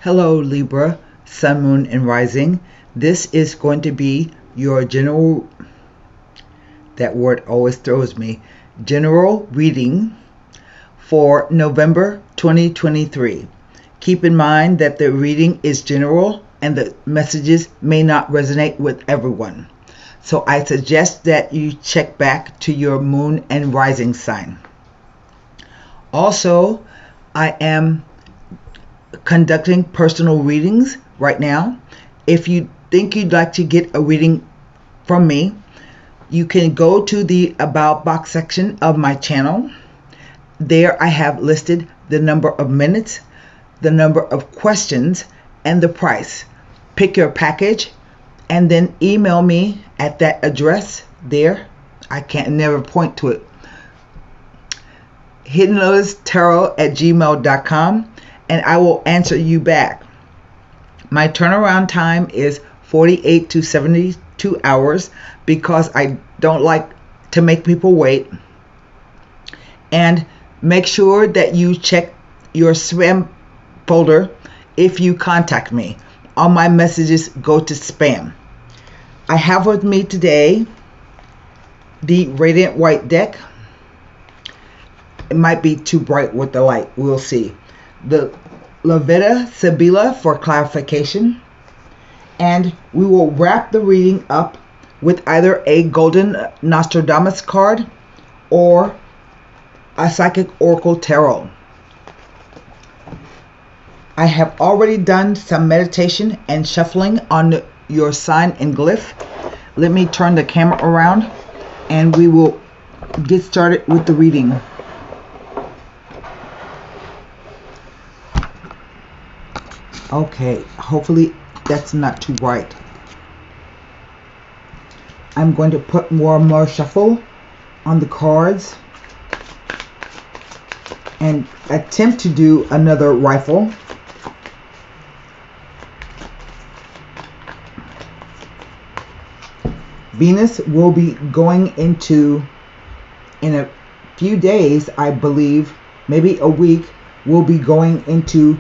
Hello Libra, Sun, Moon, and Rising. This is going to be your general, that word always throws me, general reading for November 2023. Keep in mind that the reading is general and the messages may not resonate with everyone. So I suggest that you check back to your Moon and Rising sign. Also, I am conducting personal readings right now. If you think you'd like to get a reading from me, you can go to the About box section of my channel. There I have listed the number of minutes, the number of questions, and the price. Pick your package and then email me at that address there. I can't never point to it. hiddenlotustarot@gmail.com, and I will answer you back. My turnaround time is 48 to 72 hours because I don't like to make people wait. And make sure that you check your spam folder if you contact me. All my messages go to spam. I have with me today the Radiant White deck. It might be too bright with the light. We'll see. The Lavetta Sibilla for clarification. And we will wrap the reading up with either a Golden Nostradamus card or a Psychic Oracle Tarot. I have already done some meditation and shuffling on your sign and glyph. Let me turn the camera around and we will get started with the reading. Okay, hopefully that's not too bright. I'm going to put more shuffle on the cards and attempt to do another rifle. Venus will be going into, in a few days, I believe, maybe a week, will be going into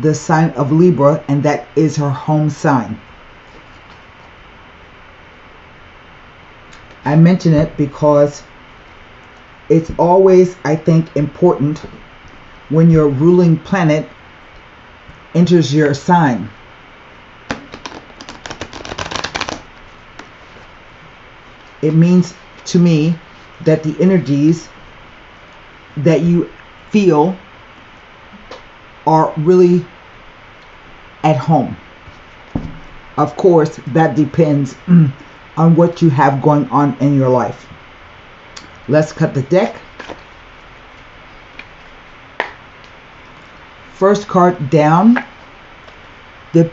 the sign of Libra, and that is her home sign. I mention it because it's always, I think, important when your ruling planet enters your sign. It means to me that the energies that you feel are really at home. Of course, that depends on what you have going on in your life. Let's cut the deck. First card down, the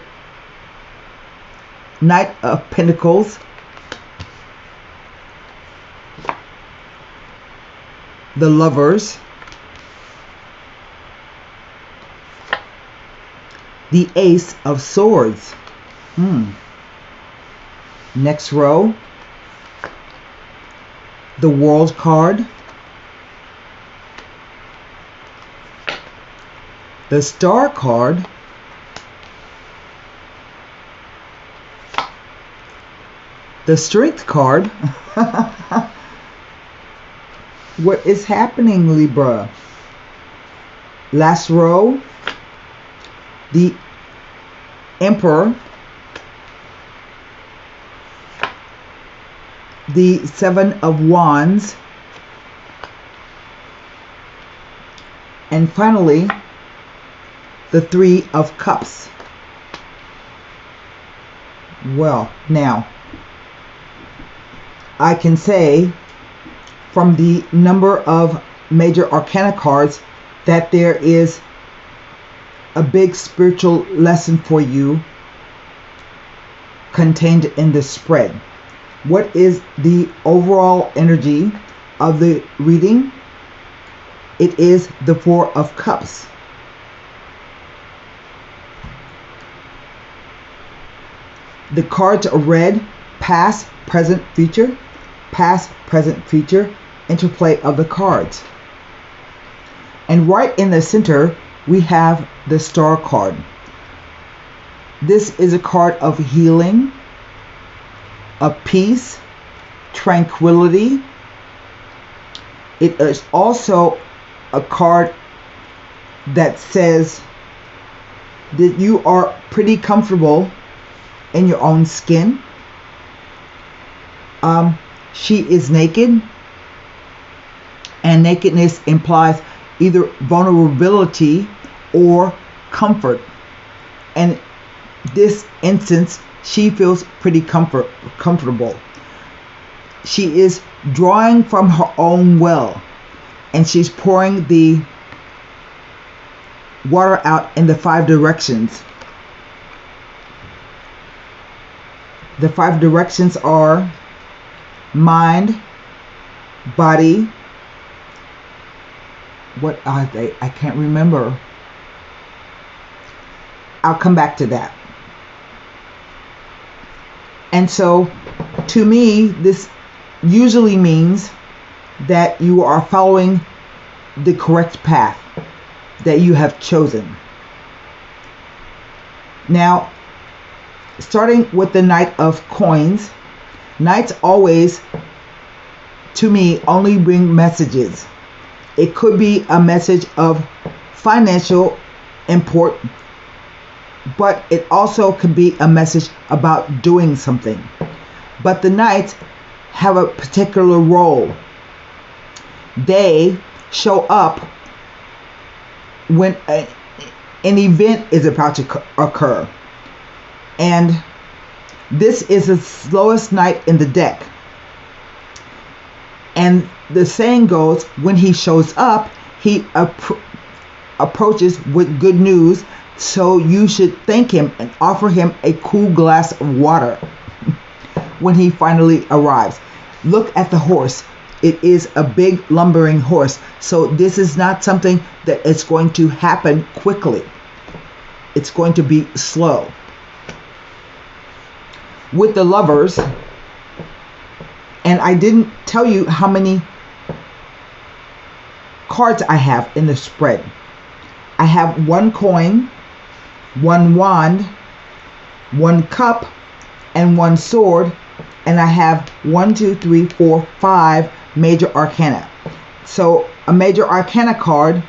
Knight of Pentacles, the Lovers, the Ace of Swords. Next row, the World card, the Star card, the Strength card. What is happening, Libra? Last row, the Emperor, the Seven of Wands, and finally the Three of Cups. Well, now I can say from the number of major arcana cards that there is a big spiritual lesson for you contained in this spread. What is the overall energy of the reading? It is the Four of Cups. The cards are read past, present, future. Past, present, future. Interplay of the cards. And right in the center we have the Star card. This is a card of healing, of peace, tranquility. It is also a card that says that you are pretty comfortable in your own skin. She is naked, and nakedness implies either vulnerability or comfort. And this instance, she feels pretty comfortable. She is drawing from her own well, and she's pouring the water out in the 5 directions. The 5 directions are mind, body, what are they? I can't remember. I'll come back to that. And so, to me, this usually means that you are following the correct path that you have chosen. Now, starting with the Knight of Coins, Knights always, to me, only bring messages. It could be a message of financial import, but it also could be a message about doing something. But the Knights have a particular role. They show up when an event is about to occur. And this is the slowest knight in the deck. And the saying goes, when he shows up, he approaches with good news. So you should thank him and offer him a cool glass of water when he finally arrives. Look at the horse. It is a big lumbering horse. So this is not something that is going to happen quickly. It's going to be slow. With the Lovers, and I didn't tell you how many cards I have in the spread. I have 1 coin, 1 wand, 1 cup, and 1 sword, and I have 1, 2, 3, 4, 5 major arcana. So a major arcana card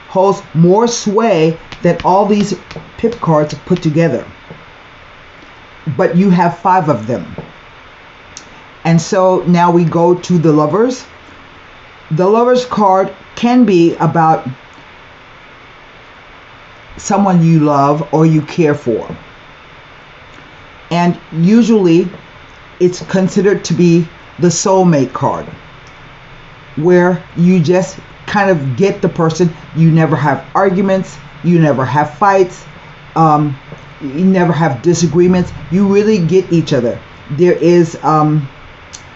holds more sway than all these pip cards put together. But you have 5 of them. And so now we go to the Lovers. The Lovers card can be about someone you love or you care for. And usually it's considered to be the soulmate card, where you just kind of get the person. You never have arguments, you never have fights, you never have disagreements. You really get each other. There is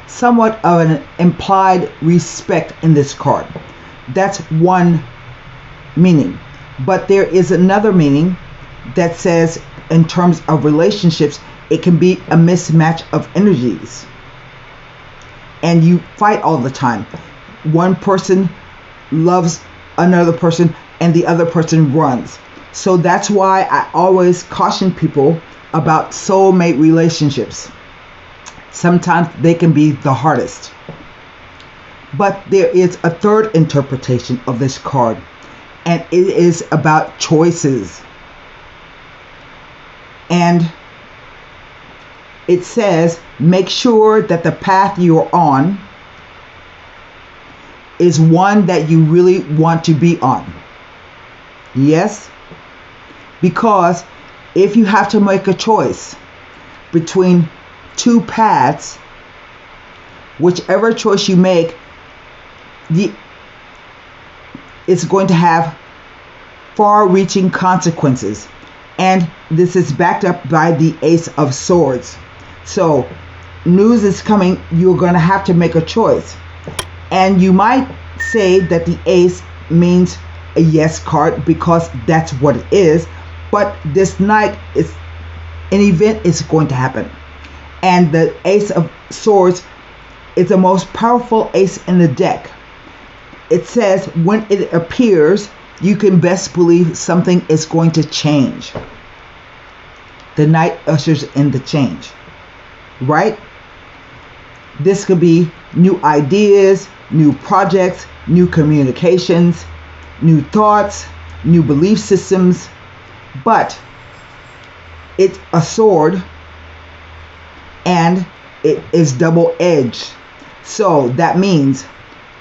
somewhat of an implied respect in this card. That's one meaning. But there is another meaning that says, in terms of relationships, it can be a mismatch of energies. And you fight all the time. One person loves another person and the other person runs. So that's why I always caution people about soulmate relationships. Sometimes they can be the hardest. But there is a third interpretation of this card, and it is about choices. And it says, make sure that the path you're on is one that you really want to be on. Yes? Because if you have to make a choice between 2 paths, whichever choice you make, it's going to have far-reaching consequences. And this is backed up by the Ace of Swords. So news is coming. You're going to have to make a choice. And you might say that the Ace means a yes card because that's what it is. But this night, is an event is going to happen. And the Ace of Swords is the most powerful ace in the deck. It says when it appears, you can best believe something is going to change. The Knight ushers in the change, right? This could be new ideas, new projects, new communications, new thoughts, new belief systems, but it's a sword and it is double-edged. So that means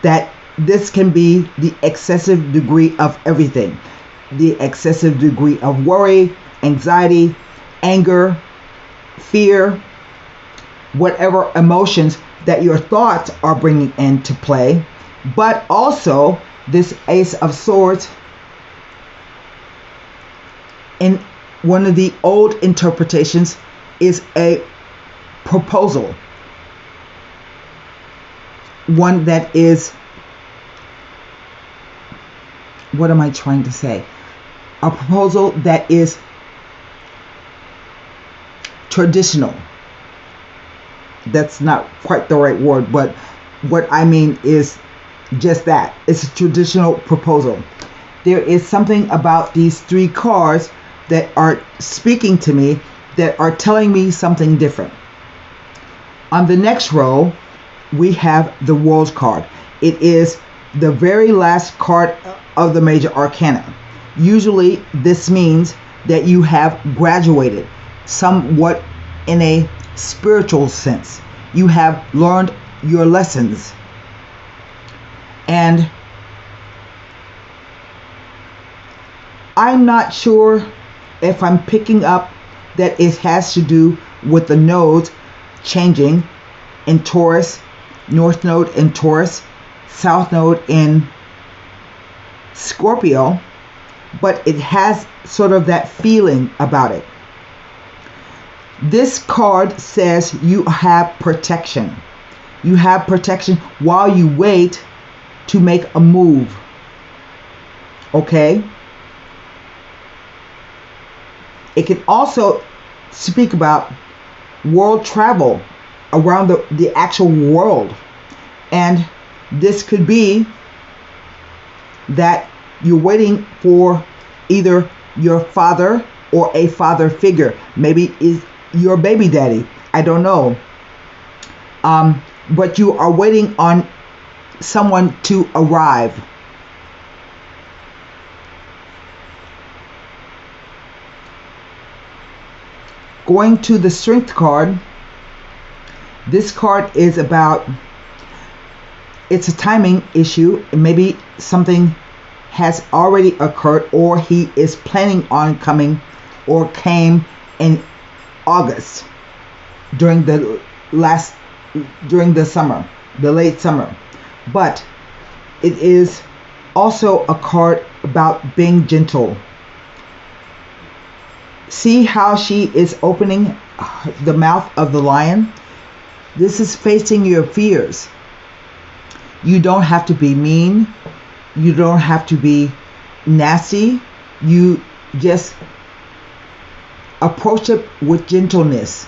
that this can be the excessive degree of everything. The excessive degree of worry, anxiety, anger, fear, whatever emotions that your thoughts are bringing into play. But also, this Ace of Swords, in one of the old interpretations, is a proposal. One that is, what am I trying to say? A proposal that is traditional. That's not quite the right word, but what I mean is just that. It's a traditional proposal. There is something about these three cards that are speaking to me, that are telling me something different. On the next row, we have the World card. It is the very last card of the major arcana. Usually this means that you have graduated somewhat in a spiritual sense. You have learned your lessons. And I'm not sure if I'm picking up that it has to do with the nodes changing in Taurus, North Node in Taurus, South Node in Scorpio, but it has sort of that feeling about it. This card says you have protection. You have protection while you wait to make a move. Okay? It can also speak about world travel around the actual world. And this could be that you're waiting for either your father or a father figure. Maybe is your baby daddy. I don't know. But you are waiting on someone to arrive. Going to the Strength card, this card is about, it's a timing issue. Maybe something has already occurred, or he is planning on coming, or came in August during the summer, the late summer. But it is also a card about being gentle. See how she is opening the mouth of the lion? This is facing your fears. You don't have to be mean. You don't have to be nasty. You just approach it with gentleness.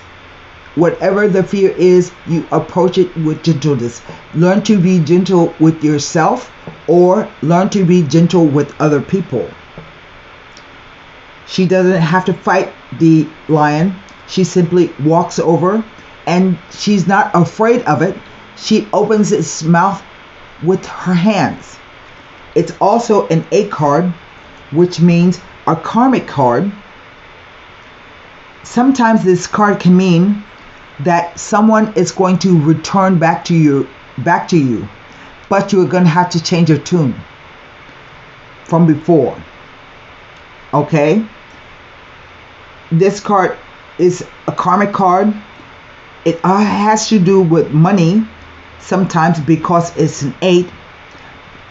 Whatever the fear is, you approach it with gentleness. Learn to be gentle with yourself, or learn to be gentle with other people. She doesn't have to fight the lion. She simply walks over, and she's not afraid of it. She opens its mouth with her hands. It's also an 8 card, which means a karmic card. Sometimes this card can mean that someone is going to return back to you, but you're going to have to change your tune from before. Okay? This card is a karmic card. It has to do with money, sometimes because it's an 8.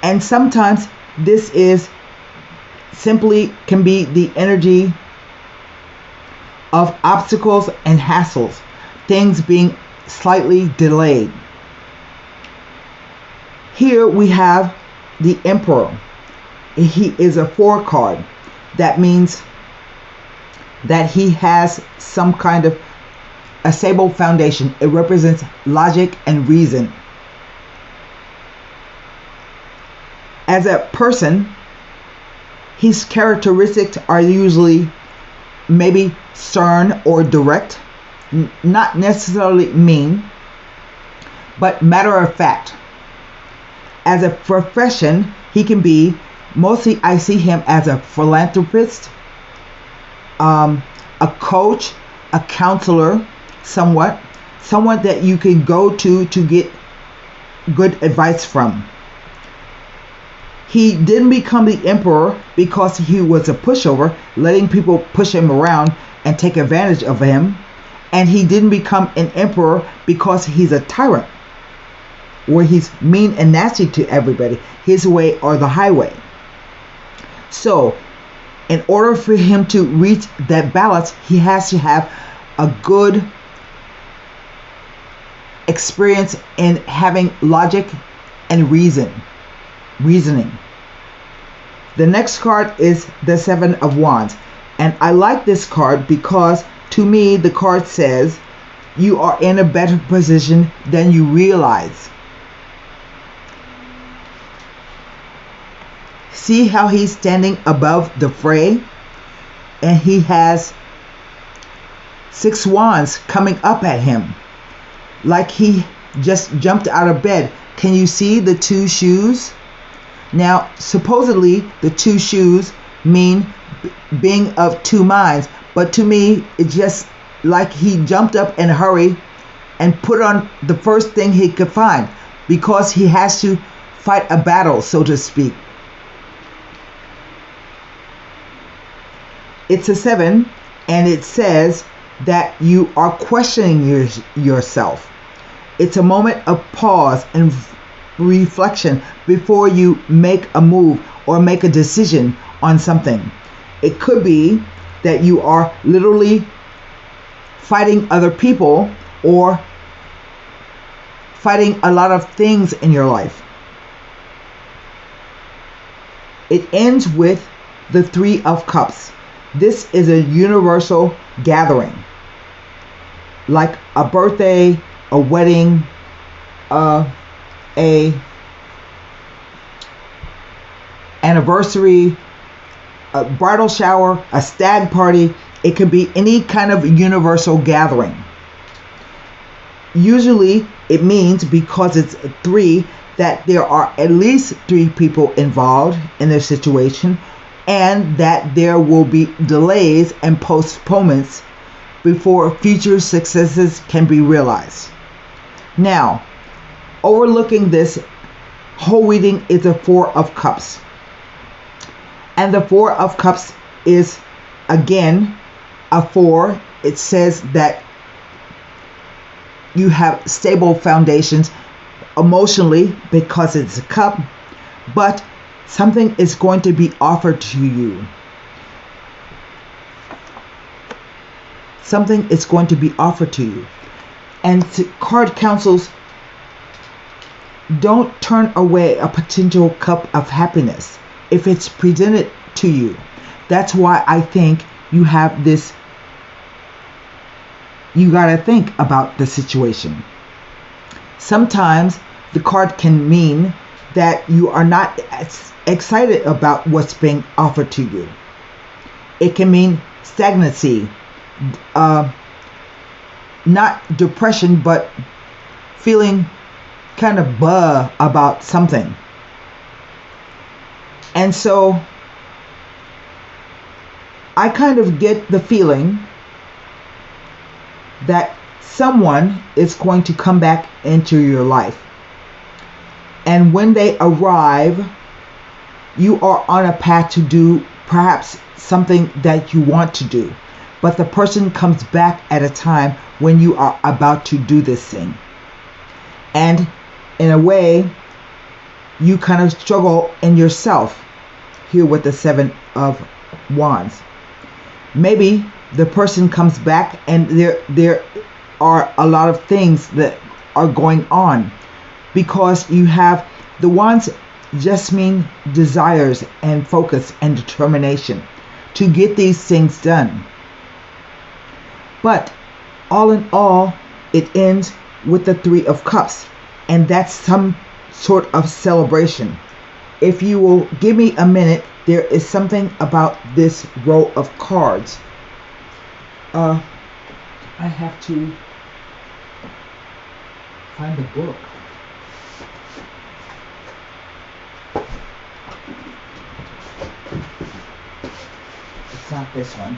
And sometimes this is simply can be the energy of obstacles and hassles, things being slightly delayed. Here we have the Emperor. He is a 4 card. That means that he has some kind of a stable foundation. It represents logic and reason. As a person, his characteristics are usually maybe stern or direct, not necessarily mean, but matter of fact. As a profession, he can be, mostly I see him as a philanthropist, a coach, a counselor, someone that you can go to get good advice from. He didn't become the emperor because he was a pushover, letting people push him around and take advantage of him. And he didn't become an emperor because he's a tyrant, where he's mean and nasty to everybody, his way or the highway. So, in order for him to reach that balance, he has to have a good experience in having logic and reasoning. The next card is the Seven of Wands. And I like this card because to me the card says you are in a better position than you realize. See how he's standing above the fray? And he has 6 wands coming up at him, like he just jumped out of bed. Can you see the 2 shoes? Now, supposedly the 2 shoes mean being of 2 minds, but to me it's just like he jumped up in a hurry and put on the first thing he could find, because he has to fight a battle, so to speak. It's a 7, and it says that you are questioning yourself. It's a moment of pause and reflection before you make a move or make a decision on something. It could be that you are literally fighting other people or fighting a lot of things in your life. It ends with the 3 of Cups. This is a universal gathering, like a birthday, a wedding, a anniversary, a bridal shower, a stag party. It could be any kind of universal gathering. Usually it means, because it's 3, that there are at least 3 people involved in the situation, and that there will be delays and postponements before future successes can be realized. Now, overlooking this whole reading is the 4 of Cups. And the 4 of Cups is, again, a 4. It says that you have stable foundations emotionally because it's a cup, but something is going to be offered to you. Something is going to be offered to you. And card counsels, don't turn away a potential cup of happiness if it's presented to you. That's why I think you have this, you gotta think about the situation. Sometimes the card can mean that you are not excited about what's being offered to you. It can mean stagnancy, not depression, but feeling kind of blah about something. And so I kind of get the feeling that someone is going to come back into your life. And when they arrive, you are on a path to do perhaps something that you want to do. But the person comes back at a time when you are about to do this thing. And in a way, you kind of struggle in yourself here with the 7 of Wands. Maybe the person comes back and there are a lot of things that are going on, because you have the wands just mean desires and focus and determination to get these things done. But all in all, it ends with the 3 of Cups, and that's some sort of celebration. If you will give me a minute, there is something about this row of cards I have to find the book. It's not this one.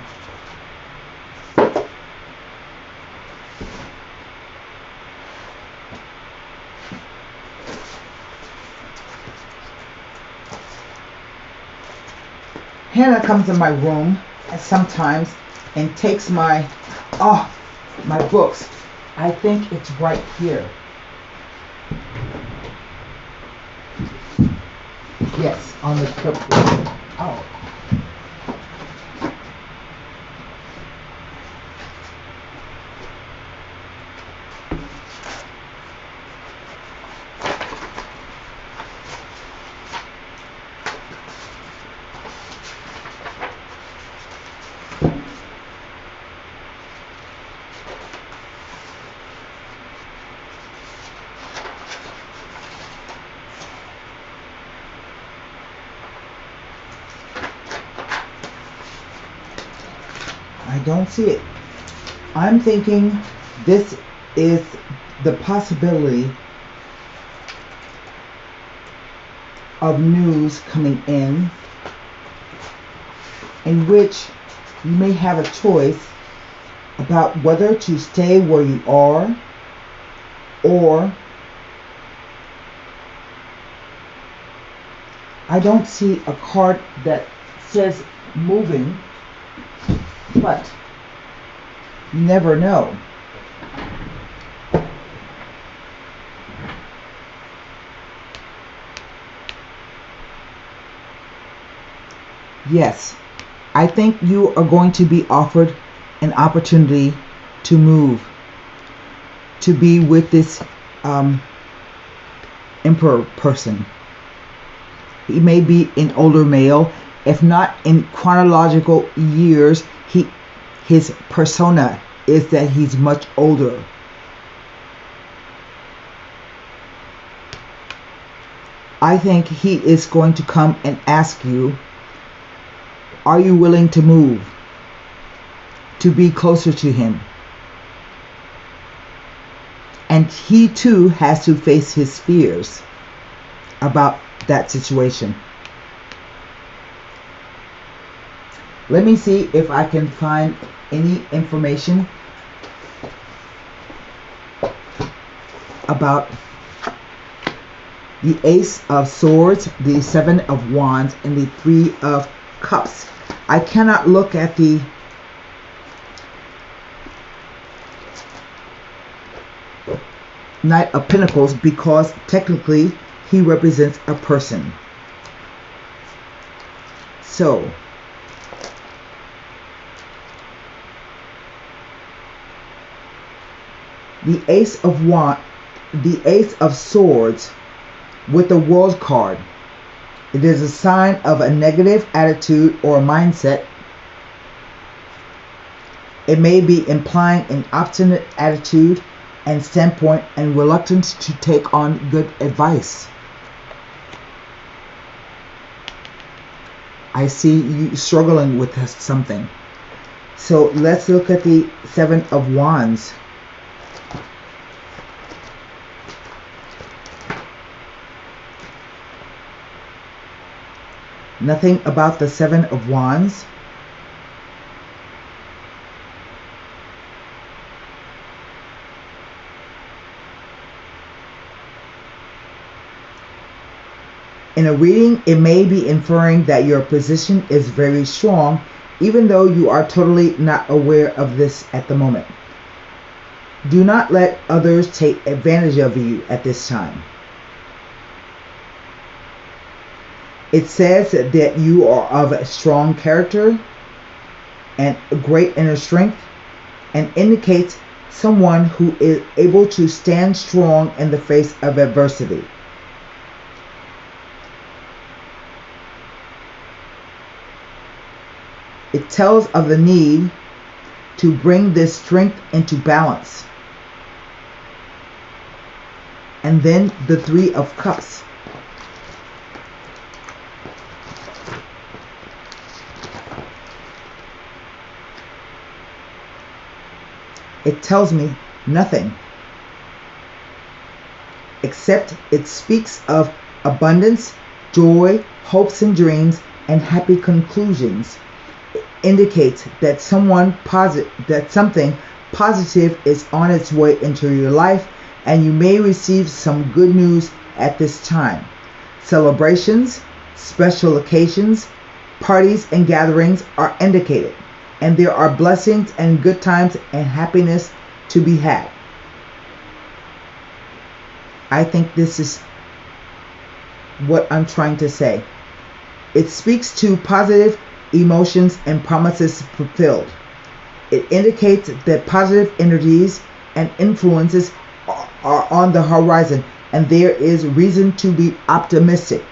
Hannah comes in my room sometimes and takes my books. I think it's right here. Yes, on the clipboard. Oh. I don't see it. I'm thinking this is the possibility of news coming in which you may have a choice about whether to stay where you are or I don't see a card that says moving, but you never know. Yes, I think you are going to be offered an opportunity to move, to be with this emperor person. He may be an older male, if not in chronological years, his persona is that he's much older. I think he is going to come and ask you, are you willing to move, to be closer to him? And he too has to face his fears about that situation. Let me see if I can find any information about the Ace of Swords, the Seven of Wands, and the Three of Cups. I cannot look at the Knight of Pentacles because technically he represents a person. So the Ace of Swords with the World card. It is a sign of a negative attitude or mindset. It may be implying an obstinate attitude and standpoint and reluctance to take on good advice. I see you struggling with something. So let's look at the Seven of Wands. Nothing about the Seven of Wands. In a reading, it may be inferring that your position is very strong, even though you are totally not aware of this at the moment. Do not let others take advantage of you at this time. It says that you are of a strong character and great inner strength, and indicates someone who is able to stand strong in the face of adversity. It tells of the need to bring this strength into balance. And then the Three of Cups. it tells me nothing, except it speaks of abundance, joy, hopes and dreams, and happy conclusions. It indicates that something positive is on its way into your life, and you may receive some good news at this time. Celebrations, special occasions, parties, and gatherings are indicated, and there are blessings and good times and happiness to be had. I think this is what I'm trying to say. It speaks to positive emotions and promises fulfilled. It indicates that positive energies and influences are on the horizon, and there is reason to be optimistic.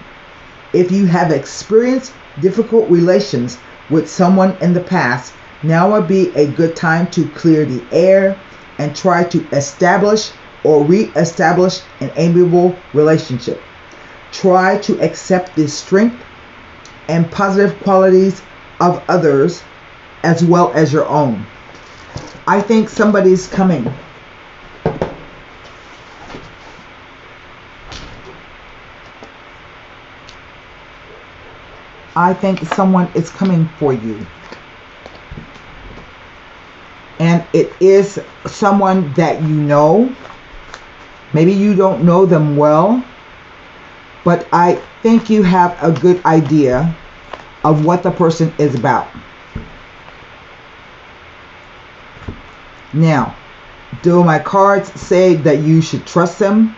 If you have experienced difficult relations with someone in the past, now would be a good time to clear the air and try to establish or re-establish an amiable relationship. Try to accept the strength and positive qualities of others as well as your own. I think somebody's coming. I think someone is coming for you. And it is someone that you know. Maybe you don't know them well, but I think you have a good idea of what the person is about. Now, do my cards say that you should trust them?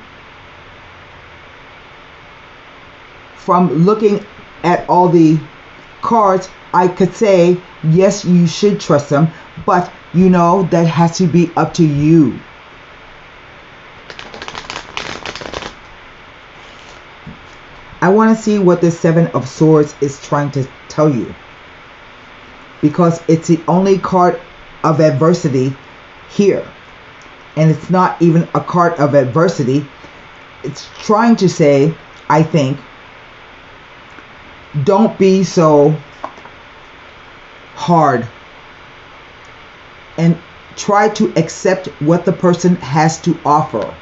From looking at all the cards, I could say yes, you should trust them, but you know that has to be up to you. I want to see what the Seven of Swords is trying to tell you, because it's the only card of adversity here, and it's not even a card of adversity. It's trying to say, I think, don't be so hard and try to accept what the person has to offer.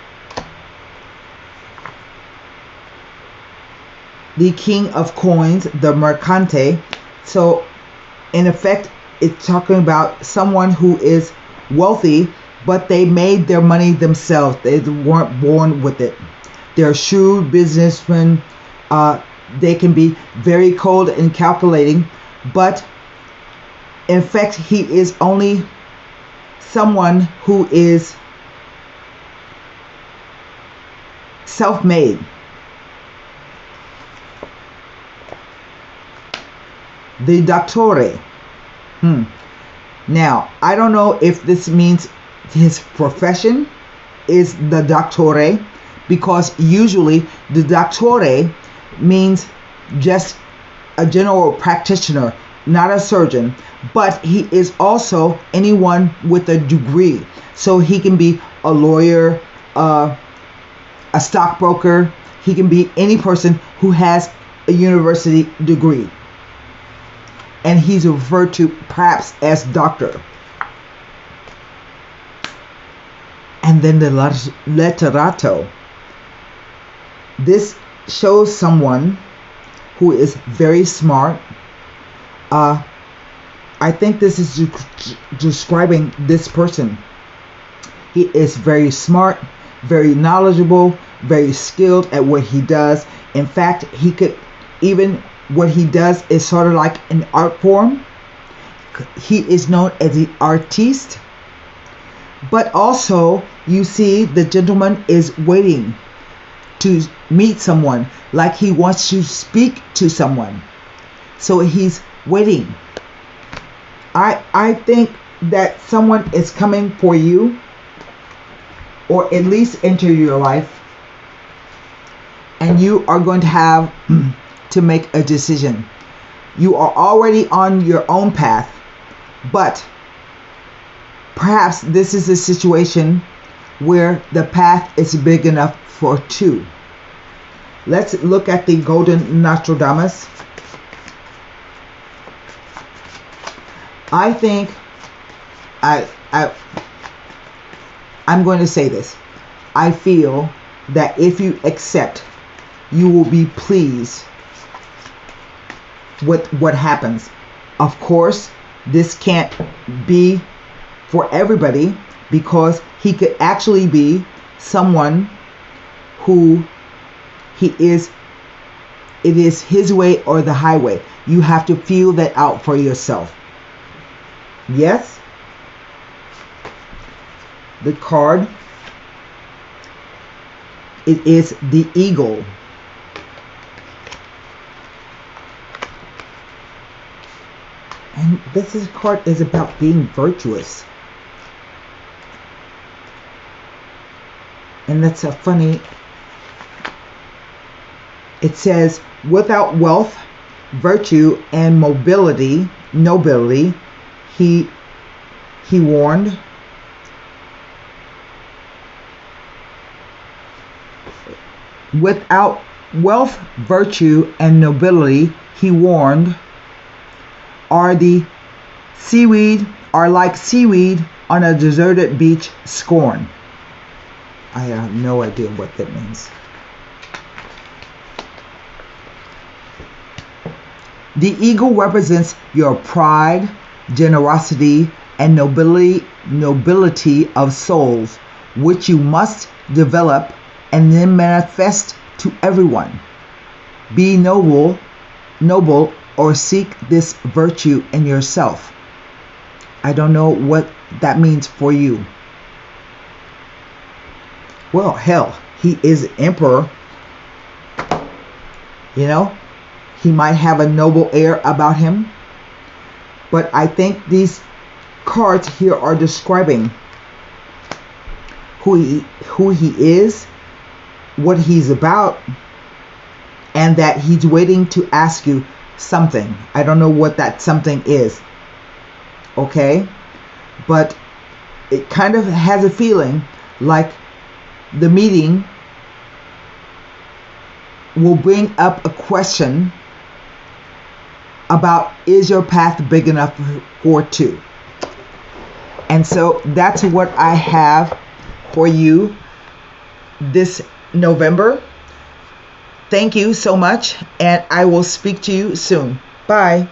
The King of Coins, the Mercante. So in effect, it's talking about someone who is wealthy, but they made their money themselves. They weren't born with it. They're shrewd businessmen. They can be very cold and calculating, but in fact, he is only someone who is self-made. The Dottore. Now, I don't know if this means his profession is the Dottore, because usually the Dottore means just a general practitioner, not a surgeon, but he is also anyone with a degree. So he can be a lawyer, a stockbroker. He can be any person who has a university degree. And he's referred to perhaps as doctor. And then the letterato. This shows someone who is very smart. I think this is describing this person. He is very smart, very knowledgeable, very skilled at what he does. In fact, he could even, what he does is sort of like an art form. He is known as the artiste. But also, you see, the gentleman is waiting to meet someone, like he wants to speak to someone. So he's waiting. I think that someone is coming for you, or at least enter your life, and you are going to have to make a decision. You are already on your own path, but perhaps this is a situation where the path is big enough for two. Let's look at the Golden Nostradamus. I think I'm going to say this. I feel that if you accept, you will be pleased with what happens. Of course, this can't be for everybody, because he could actually be someone who it is his way or the highway. You have to feel that out for yourself. Yes? The card, it is the eagle. And this card is about being virtuous. And that's a funny, it says, without wealth, virtue, and nobility, he warned. Without wealth, virtue, and nobility, he warned, are like seaweed on a deserted beach scorn. I have no idea what that means. The eagle represents your pride, generosity, and nobility of souls, which you must develop and then manifest to everyone. Be noble, or seek this virtue in yourself. I don't know what that means for you. Well, hell, he is emperor. You know, he might have a noble air about him. But I think these cards here are describing who he is, what he's about, and that he's waiting to ask you something. I don't know what that something is. Okay? But it kind of has a feeling like the meeting will bring up a question about, is your path big enough for two? And so that's what I have for you this November. Thank you so much, and I will speak to you soon. Bye.